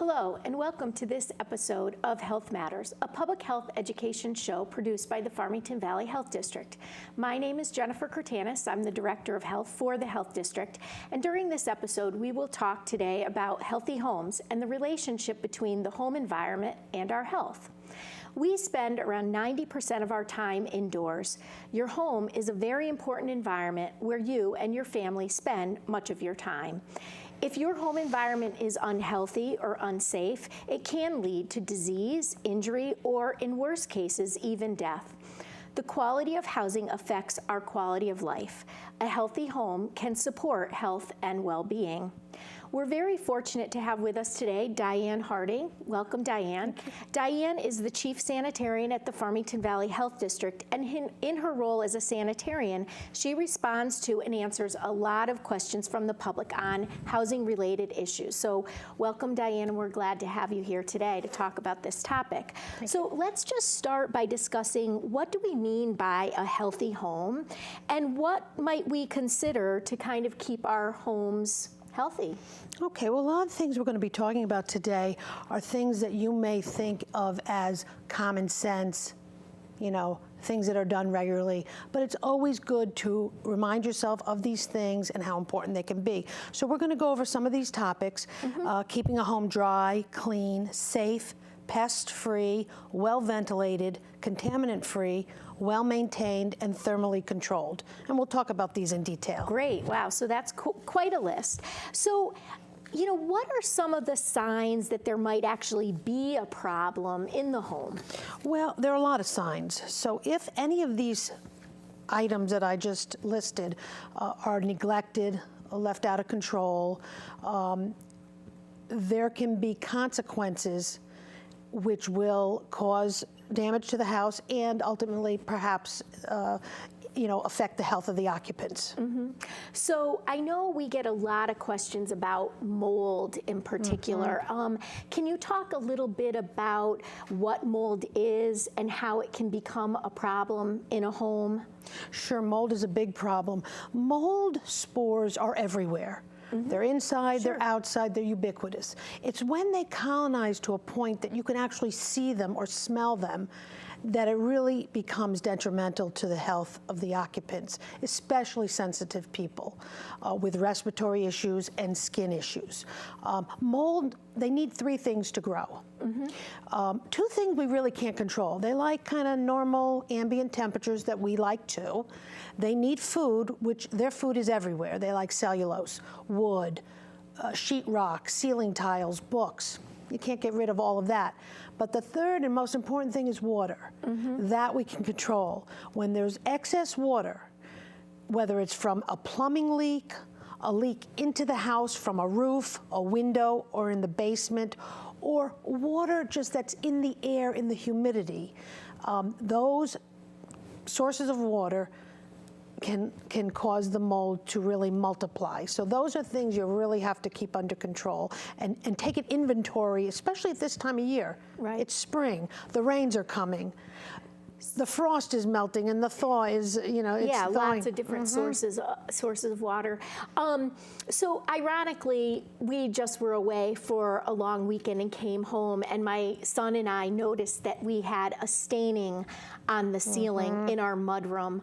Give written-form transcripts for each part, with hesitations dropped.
Hello, and welcome to this episode of Health Matters, a public health education show produced by the Farmington Valley Health District. My name is Jennifer Kurtanis. I'm the Director of Health for the Health District, and during this episode, we will talk today about healthy homes and the relationship between the home environment and our health. We spend around 90% of our time indoors. Your home is a very important environment where you and your family spend much of your time. If your home environment is unhealthy or unsafe, it can lead to disease, injury, or in worst cases, even death. The quality of housing affects our quality of life. A healthy home can support health and well-being. We're very fortunate to have with us today Diane Harding. Welcome, Diane. Diane is the Chief Sanitarian at the Farmington Valley Health District, and in her role as a sanitarian, she responds to and answers a lot of questions from the public on housing-related issues. So welcome, Diane, and we're glad to have you here today to talk about this topic. So let's just start by discussing what do we mean by a healthy home, and what might we consider to kind of keep our homes healthy? Okay, well, a lot of things we're going to be talking about today are things that you may think of as common sense, you know, things that are done regularly, but it's always good to remind yourself of these things and how important they can be. So we're going to go over some of these topics, keeping a home dry, clean, safe, pest-free, well-ventilated, contaminant-free, well-maintained, and thermally controlled. And we'll talk about these in detail. Great, wow, so that's quite a list. So, you know, what are some of the signs that there might actually be a problem in the home? Well, there are a lot of signs. So if any of these items that I just listed are neglected, left out of control, there can be consequences which will cause damage to the house and ultimately perhaps affect the health of the occupants. So I know we get a lot of questions about mold in particular. Can you talk a little bit about what mold is and how it can become a problem in a home? Sure, mold is a big problem. Mold spores are everywhere. They're inside, they're outside, they're ubiquitous. It's when they colonize to a point that you can actually see them or smell them that it really becomes detrimental to the health of the occupants, especially sensitive people with respiratory issues and skin issues. Mold, they need three things to grow. Two things we really can't control. They like kind of normal ambient temperatures that we like too. They need food, which their food is everywhere. They like cellulose, wood, sheetrock, ceiling tiles, books. You can't get rid of all of that. But the third and most important thing is water. That we can control. When there's excess water, whether it's from a plumbing leak, a leak into the house from a roof, a window, or in the basement, or water just that's in the air, in the humidity, those sources of water can cause the mold to really multiply. So those are things you really have to keep under control and take an inventory, especially at this time of year. Right. It's spring, the rains are coming, the frost is melting and the thaw is, it's thawing. Lots of different sources of water. So ironically, we just were away for a long weekend and came home, and my son and I noticed that we had a staining on the ceiling in our mudroom.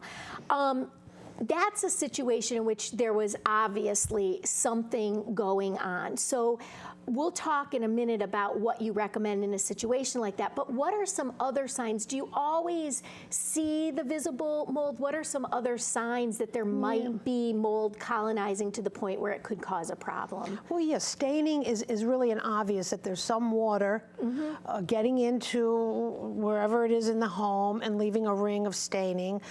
That's a situation in which there was obviously something going on. So we'll talk in a minute about what you recommend in a situation like that, but what are some other signs? Do you always see the visible mold? What are some other signs that there might be mold colonizing to the point where it could cause a problem? Well, yes, staining is really an obvious that there's some water getting into wherever it is in the home and leaving a ring of staining.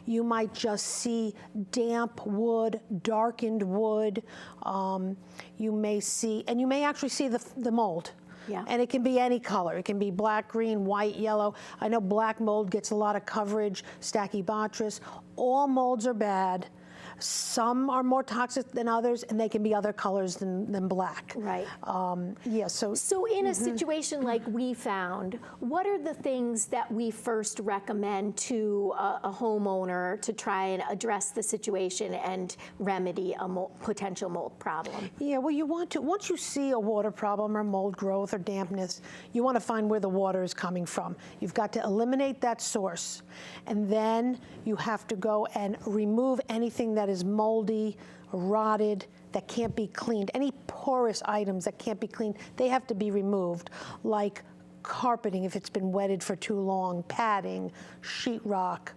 You might just see damp wood, darkened wood. You may see, and you may actually see the mold. Yeah. And it can be any color. It can be black, green, white, yellow. I know black mold gets a lot of coverage, Stachybotrys. All molds are bad. Some are more toxic than others, and they can be other colors than black. Right. Yeah. So in a situation like we found, what are the things that we first recommend to a homeowner to try and address the situation and remedy a potential mold problem? Yeah, well, you want to, once you see a water problem or mold growth or dampness, you want to find where the water is coming from. You've got to eliminate that source, and then you have to go and remove anything that is moldy, rotted, that can't be cleaned. Any porous items that can't be cleaned, they have to be removed, like carpeting if it's been wetted for too long, padding, sheetrock.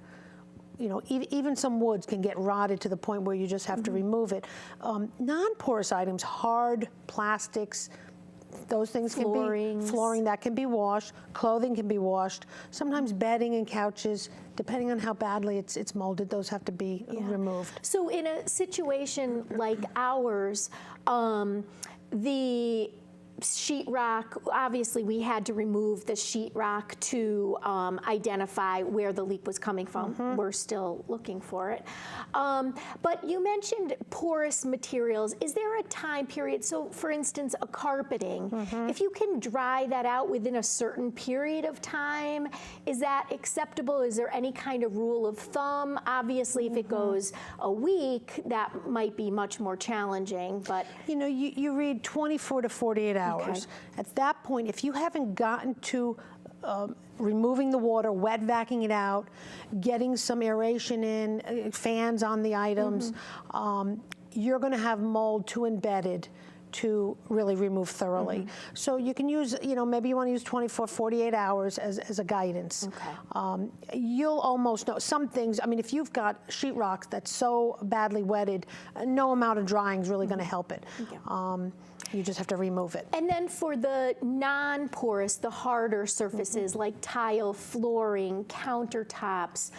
You know, even some woods can get rotted to the point where you just have to remove it. Non-porous items, hard plastics, those things can be, flooring that can be washed, clothing can be washed, sometimes bedding and couches, depending on how badly it's molded, those have to be removed. So in a situation like ours, the sheetrock, obviously we had to remove the sheetrock to identify where the leak was coming from. We're still looking for it. But you mentioned porous materials. Is there a time period? So for instance, a carpeting, if you can dry that out within a certain period of time, is that acceptable? Is there any kind of rule of thumb? Obviously, if it goes a week, that might be much more challenging, but. You know, you read 24 to 48 hours. Okay. At that point, if you haven't gotten to removing the water, wet vacuuming it out, getting some aeration in, fans on the items, you're going to have mold too embedded to really remove thoroughly. So you can use, you know, maybe you want to use 24, 48 hours as a guidance. Okay. You'll almost know some things. I mean, if you've got sheetrock that's so badly wetted, no amount of drying is really going to help it. You just have to remove it. And then for the non-porous, the harder surfaces like tile, flooring, countertops,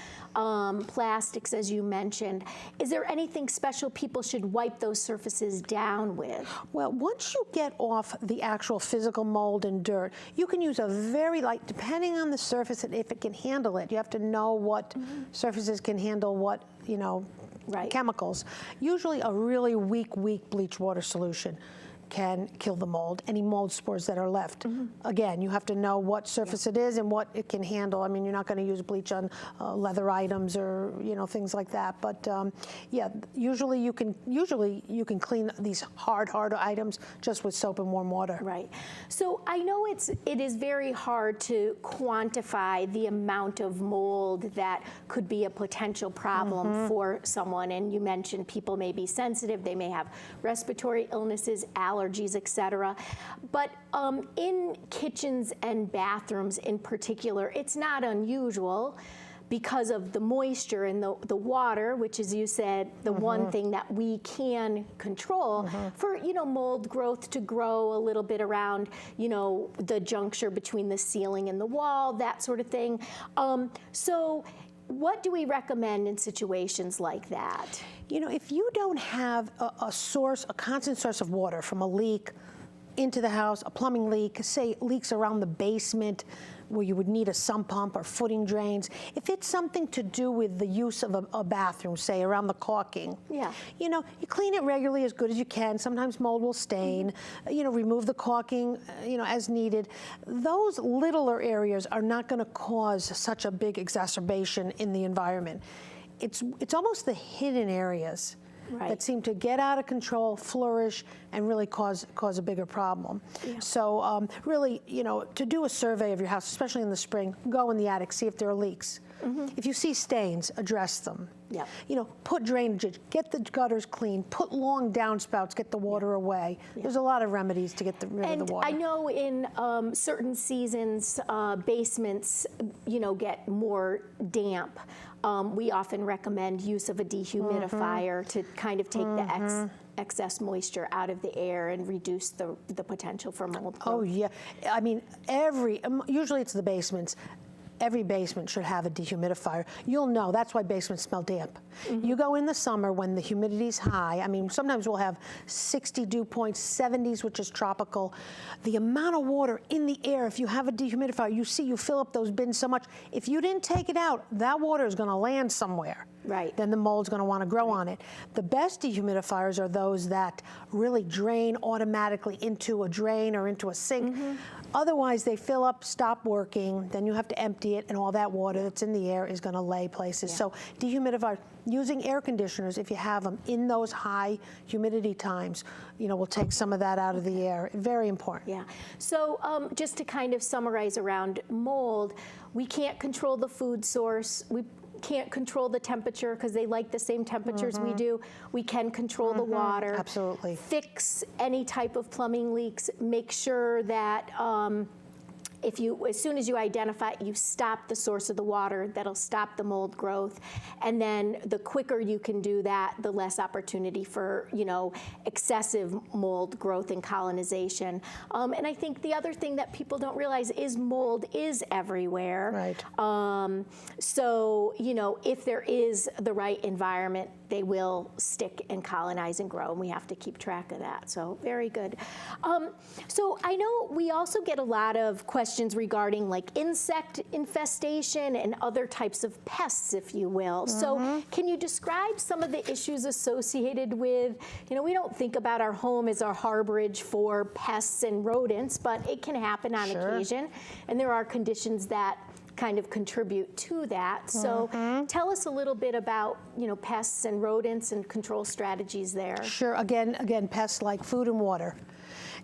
plastics, as you mentioned, is there anything special people should wipe those surfaces down with? Well, once you get off the actual physical mold and dirt, you can use a very light, depending on the surface and if it can handle it. You have to know what surfaces can handle what, you know, chemicals. Usually a really weak bleach water solution can kill the mold, any mold spores that are left. Again, you have to know what surface it is and what it can handle. I mean, you're not going to use bleach on leather items or, you know, things like that. But yeah, usually you can clean these hard items just with soap and warm water. Right. So I know it is very hard to quantify the amount of mold that could be a potential problem for someone. And you mentioned people may be sensitive, they may have respiratory illnesses, allergies, etc. But in kitchens and bathrooms in particular, it's not unusual because of the moisture in the water, which, as you said, the one thing that we can control, for, you know, mold growth to grow a little bit around, you know, the juncture between the ceiling and the wall, that sort of thing. So what do we recommend in situations like that? You know, if you don't have a constant source of water from a leak into the house, a plumbing leak, say leaks around the basement where you would need a sump pump or footing drains, if it's something to do with the use of a bathroom, say around the caulking, you know, you clean it regularly as good as you can. Sometimes mold will stain, you know, remove the caulking, you know, as needed. Those littler areas are not going to cause such a big exacerbation in the environment. It's almost the hidden areas that seem to get out of control, flourish, and really cause a bigger problem. So really, you know, to do a survey of your house, especially in the spring, go in the attic, see if there are leaks. If you see stains, address them. You know, put drainage, get the gutters clean, put long downspouts, get the water away. There's a lot of remedies to get rid of the water. I know in certain seasons, basements, you know, get more damp. We often recommend use of a dehumidifier to kind of take the excess moisture out of the air and reduce the potential for mold growth. Oh yeah, I mean usually it's the basements. Every basement should have a dehumidifier. You'll know, that's why basements smell damp. You go in the summer when the humidity's high, I mean, sometimes we'll have 60 dew points, 70s, which is tropical. The amount of water in the air, if you have a dehumidifier, you fill up those bins so much. If you didn't take it out, that water is gonna land somewhere. Right. then the mold's going to want to grow on it. The best dehumidifiers are those that really drain automatically into a drain or into a sink. Otherwise, they fill up, stop working, then you have to empty it, and all that water that's in the air is going to lay places. So dehumidifiers, using air conditioners, if you have them in those high humidity times, will take some of that out of the air. Very important. Yeah. So just to kind of summarize around mold, we can't control the food source. We can't control the temperature because they like the same temperatures we do. We can control the water. Absolutely. Fix any type of plumbing leaks. Make sure that as soon as you identify it, you stop the source of the water. That'll stop the mold growth. And then the quicker you can do that, the less opportunity for, excessive mold growth and colonization. And I think the other thing that people don't realize is mold is everywhere. Right. So, if there is the right environment, they will stick and colonize and grow, and we have to keep track of that. So very good. So I know we also get a lot of questions regarding like insect infestation and other types of pests, if you will. So can you describe some of the issues associated with, we don't think about our home as our harborage for pests and rodents, but it can happen on occasion, and there are conditions that kind of contribute to that. So tell us a little bit about, pests and rodents and control strategies there. Sure. Again, pests like food and water,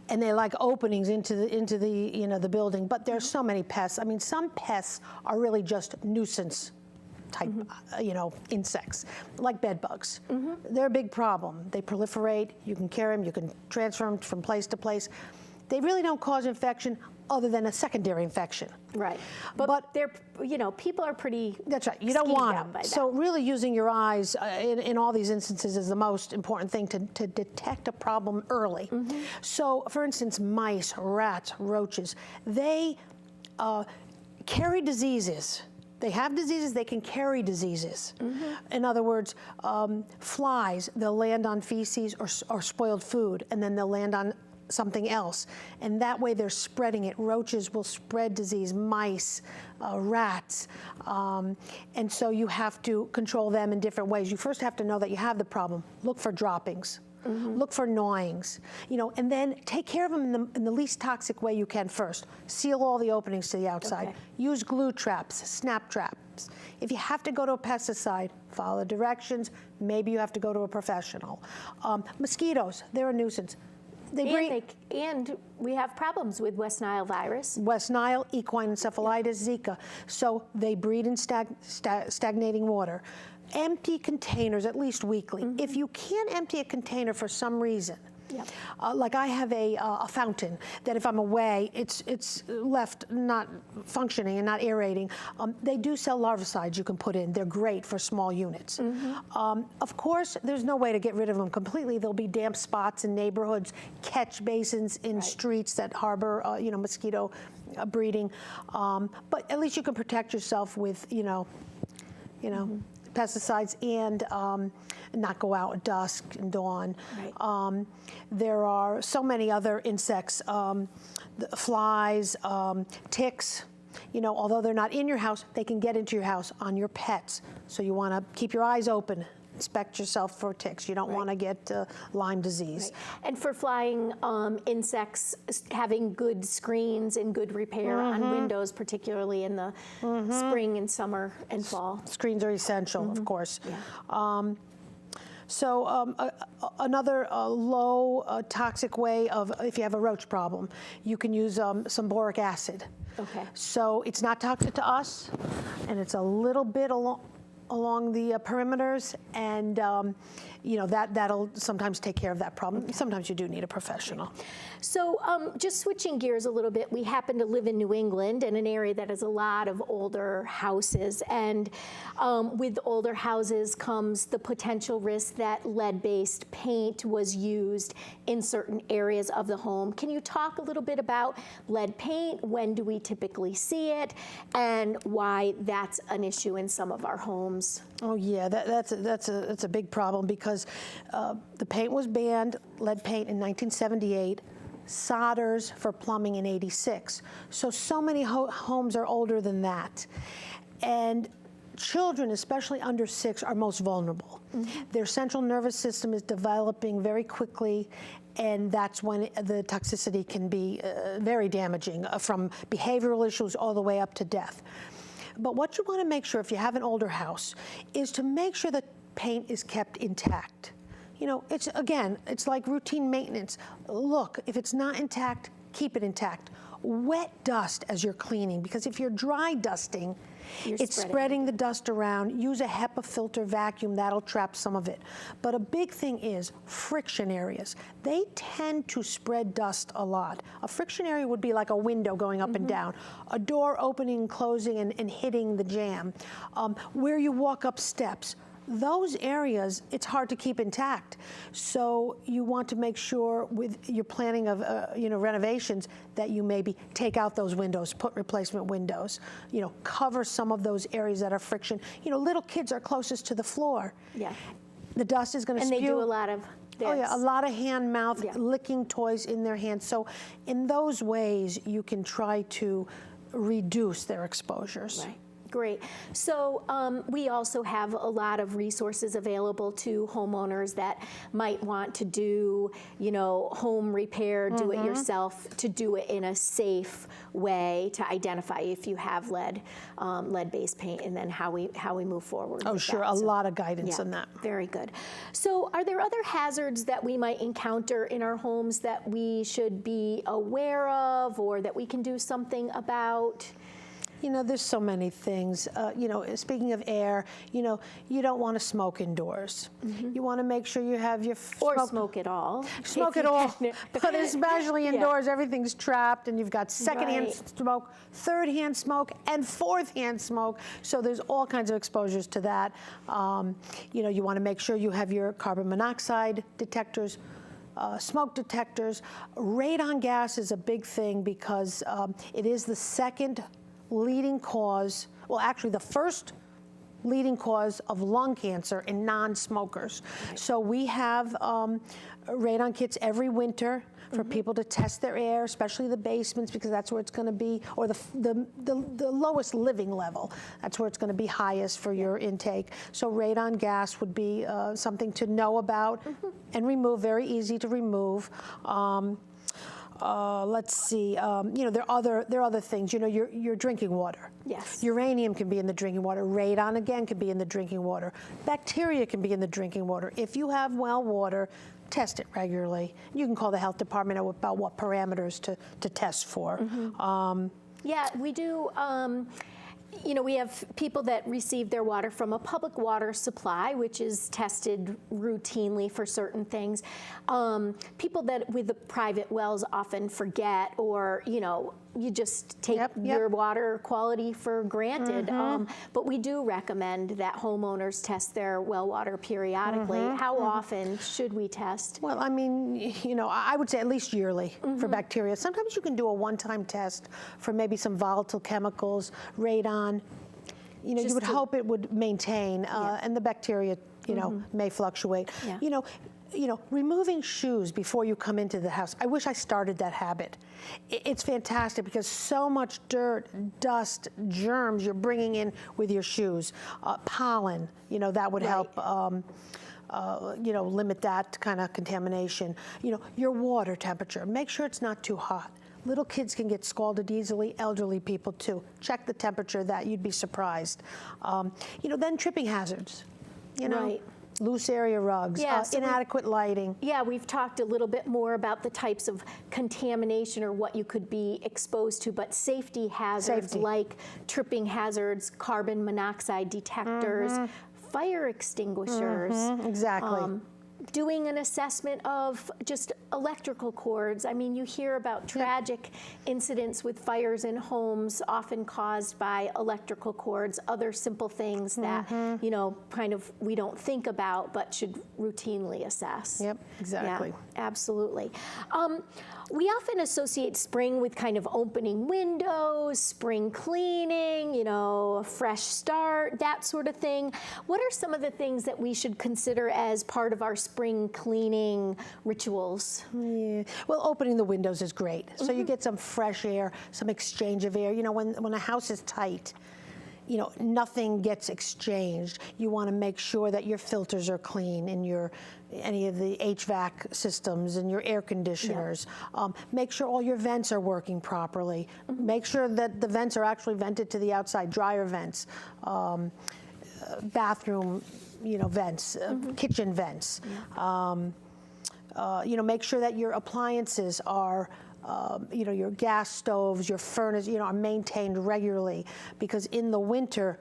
and they like openings into the the building. But there's so many pests. I mean, some pests are really just nuisance type, insects, like bed bugs. They're a big problem. They proliferate. You can carry them. You can transfer them from place to place. They really don't cause infection other than a secondary infection. Right. But they're, people are pretty. That's right. You don't want them. So really using your eyes in all these instances is the most important thing to detect a problem early. So for instance, mice, rats, roaches, they carry diseases. They have diseases, they can carry diseases. In other words, flies, they'll land on feces or spoiled food, and then they'll land on something else, and that way they're spreading it. Roaches will spread disease, mice, rats, and so you have to control them in different ways. You first have to know that you have the problem. Look for droppings. Look for gnawings, and then take care of them in the least toxic way you can first. Seal all the openings to the outside. Use glue traps, snap traps. If you have to go to a pesticide, follow the directions. Maybe you have to go to a professional. Mosquitoes, they're a nuisance. And we have problems with West Nile virus. West Nile, equine encephalitis, Zika. So they breed in stagnating water. Empty containers at least weekly. If you can't empty a container for some reason, like I have a fountain that if I'm away, it's left not functioning and not aerating. They do sell larvicides you can put in. They're great for small units. Of course, there's no way to get rid of them completely. There'll be damp spots in neighborhoods, catch basins in streets that harbor, mosquito breeding. But at least you can protect yourself with, pesticides and not go out at dusk and dawn. There are so many other insects, flies, ticks. Although they're not in your house, they can get into your house on your pets. So you want to keep your eyes open. Inspect yourself for ticks. You don't want to get Lyme disease. And for flying insects, having good screens and good repair on windows, particularly in the spring and summer and fall. Screens are essential, of course. So another low toxic way of, if you have a roach problem, you can use some boric acid. So it's not toxic to us, and it's a little bit along the perimeters, and that'll sometimes take care of that problem. Sometimes you do need a professional. So just switching gears a little bit, we happen to live in New England in an area that has a lot of older houses, and with older houses comes the potential risk that lead-based paint was used in certain areas of the home. Can you talk a little bit about lead paint? When do we typically see it, and why that's an issue in some of our homes? Oh yeah, that's a big problem because the paint was banned, lead paint, in 1978. Solders for plumbing in 86. So many homes are older than that. And children, especially under 6, are most vulnerable. Their central nervous system is developing very quickly, and that's when the toxicity can be very damaging, from behavioral issues all the way up to death. But what you want to make sure, if you have an older house, is to make sure the paint is kept intact. You know, it's like routine maintenance. Look, if it's not intact, keep it intact. Wet dust as you're cleaning, because if you're dry dusting, it's spreading the dust around. Use a HEPA filter vacuum, that'll trap some of it. But a big thing is friction areas. They tend to spread dust a lot. A friction area would be like a window going up and down, a door opening and closing and hitting the jamb, where you walk up steps. Those areas, it's hard to keep intact. So you want to make sure with your planning of renovations that you maybe take out those windows, put replacement windows, cover some of those areas that are friction. Little kids are closest to the floor. Yeah. The dust is going to spew. And they do a lot of this. Oh yeah, a lot of hand-mouth licking toys in their hands. So in those ways, you can try to reduce their exposures. Right. Great. So we also have a lot of resources available to homeowners that might want to do, home repair, do it yourself, to do it in a safe way, to identify if you have lead-based paint, and then how we move forward. Oh, sure. A lot of guidance on that. Very good. So are there other hazards that we might encounter in our homes that we should be aware of, or that we can do something about? There's so many things. Speaking of air, you don't want to smoke indoors. You want to make sure you have your smoke at all. Smoke at all, but especially indoors, everything's trapped, and you've got secondhand smoke, third-hand smoke, and fourth-hand smoke. So there's all kinds of exposures to that. You want to make sure you have your carbon monoxide detectors. Smoke detectors. Radon gas is a big thing because it is the second leading cause, well, actually the first leading cause of lung cancer in non-smokers. Right. So we have radon kits every winter for people to test their air, especially the basements, because that's where it's going to be, or the lowest living level. That's where it's going to be highest for your intake. So radon gas would be something to know about and remove, very easy to remove. Let's see, there are other things, your drinking water. Yes. Uranium can be in the drinking water. Radon, again, can be in the drinking water. Bacteria can be in the drinking water. If you have well water, test it regularly. You can call the health department about what parameters to test for. Yeah, we do. We have people that receive their water from a public water supply, which is tested routinely for certain things. People that with the private wells often forget, or, you just take your water quality for granted. But we do recommend that homeowners test their well water periodically. How often should we test? Well, I mean, I would say at least yearly for bacteria. Sometimes you can do a one-time test for maybe some volatile chemicals, radon. You would hope it would maintain, and the bacteria, may fluctuate. Removing shoes before you come into the house. I wish I started that habit. It's fantastic because so much dirt, dust, germs you're bringing in with your shoes. Pollen, that would help, limit that kind of contamination. Your water temperature. Make sure it's not too hot. Little kids can get scalded easily, elderly people too. Check the temperature, that you'd be surprised. Then tripping hazards. Loose area rugs, inadequate lighting. Yeah, we've talked a little bit more about the types of contamination or what you could be exposed to, but safety hazards like tripping hazards, carbon monoxide detectors, fire extinguishers. Exactly. Doing an assessment of just electrical cords. I mean, you hear about tragic incidents with fires in homes, often caused by electrical cords, other simple things that, kind of we don't think about but should routinely assess. Yep, exactly. Yeah, absolutely. We often associate spring with kind of opening windows, spring cleaning, a fresh start, that sort of thing. What are some of the things that we should consider as part of our spring cleaning rituals? Yeah. Well, opening the windows is great. So you get some fresh air, some exchange of air. When a house is tight, nothing gets exchanged. You want to make sure that your filters are clean in any of the HVAC systems and your air conditioners. Yeah. Make sure all your vents are working properly. Make sure that the vents are actually vented to the outside, dryer vents, bathroom, vents, kitchen vents. Make sure that your appliances are your gas stoves, your furnace, are maintained regularly, because in the winter,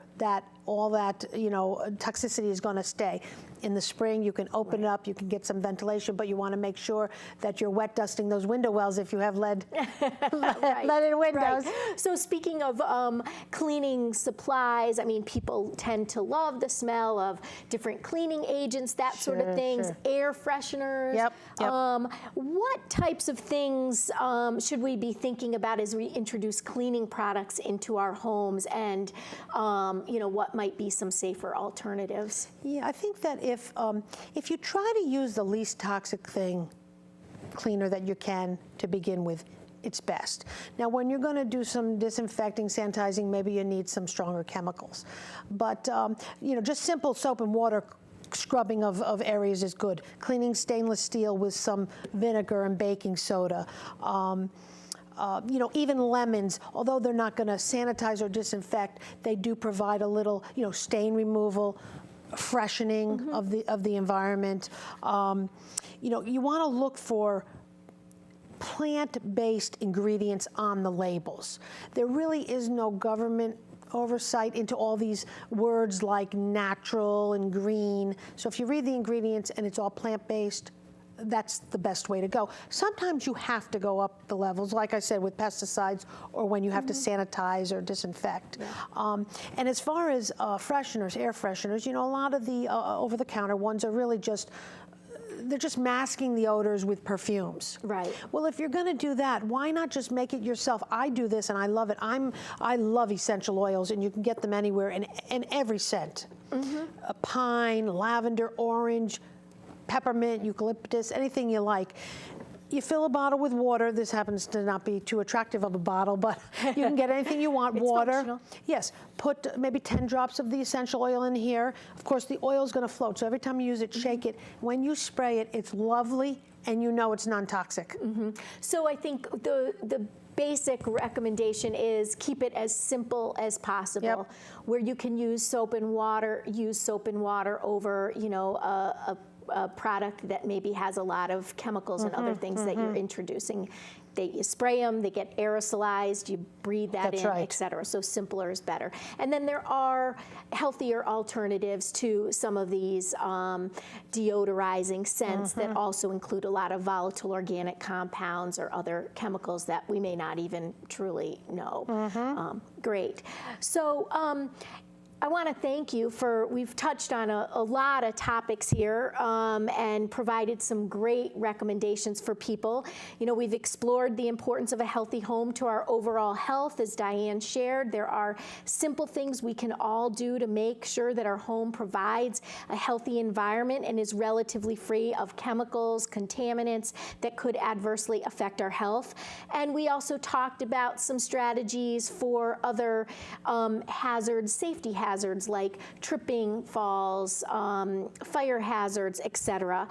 all that toxicity is going to stay. In the spring, you can open it up, you can get some ventilation, but you want to make sure that you're wet dusting those window wells if you have lead, lead in windows. Right. So speaking of cleaning supplies, people tend to love the smell of different cleaning agents, that sort of things, air fresheners. Yep. What types of things should we be thinking about as we introduce cleaning products into our homes, and what might be some safer alternatives? Yeah, I think that if you try to use the least toxic cleaner that you can to begin with, it's best. Now, when you're going to do some disinfecting, sanitizing, maybe you need some stronger chemicals. But just simple soap and water scrubbing of areas is good. Cleaning stainless steel with some vinegar and baking soda. Even lemons, although they're not going to sanitize or disinfect, they do provide a little, stain removal, freshening of the environment. You want to look for plant-based ingredients on the labels. There really is no government oversight into all these words like natural and green. So if you read the ingredients and it's all plant-based, that's the best way to go. Sometimes you have to go up the levels, like I said, with pesticides, or when you have to sanitize or disinfect. Yeah. And as far as fresheners, air fresheners, a lot of the over-the-counter ones are really they're just masking the odors with perfumes. Right. Well, if you're going to do that, why not just make it yourself? I do this and I love it. I love essential oils, and you can get them anywhere in every scent. Pine, lavender, orange, peppermint, eucalyptus, anything you like. You fill a bottle with water. This happens to not be too attractive of a bottle, but you can get anything you want. Water. Functional. Yes. Put maybe 10 drops of the essential oil in here. Of course, the oil is going to float, so every time you use it, shake it. When you spray it, it's lovely, and it's non-toxic. So I think the basic recommendation is keep it as simple as possible. Yep. Where you can use soap and water, use soap and water over, a product that maybe has a lot of chemicals and other things that you're introducing. You spray them, they get aerosolized, you breathe that in, et cetera. So simpler is better. And then there are healthier alternatives to some of these deodorizing scents that also include a lot of volatile organic compounds or other chemicals that we may not even truly know. Great. So I want to thank you we've touched on a lot of topics here and provided some great recommendations for people. We've explored the importance of a healthy home to our overall health, as Diane shared. There are simple things we can all do to make sure that our home provides a healthy environment and is relatively free of chemicals, contaminants that could adversely affect our health. And we also talked about some strategies for other safety hazards like tripping, falls, fire hazards, etc.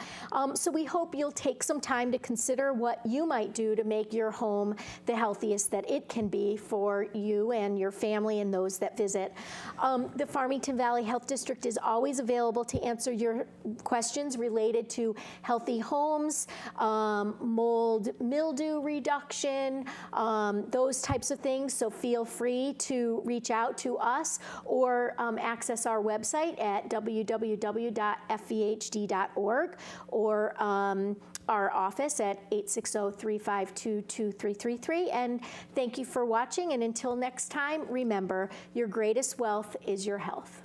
So we hope you'll take some time to consider what you might do to make your home the healthiest that it can be for you and your family and those that visit. The Farmington Valley Health District is always available to answer your questions related to healthy homes, mold, mildew reduction, those types of things. So feel free to reach out to us or access our website at www.fvhd.org or our office at 860-352-2333. And thank you for watching. And until next time, remember, your greatest wealth is your health.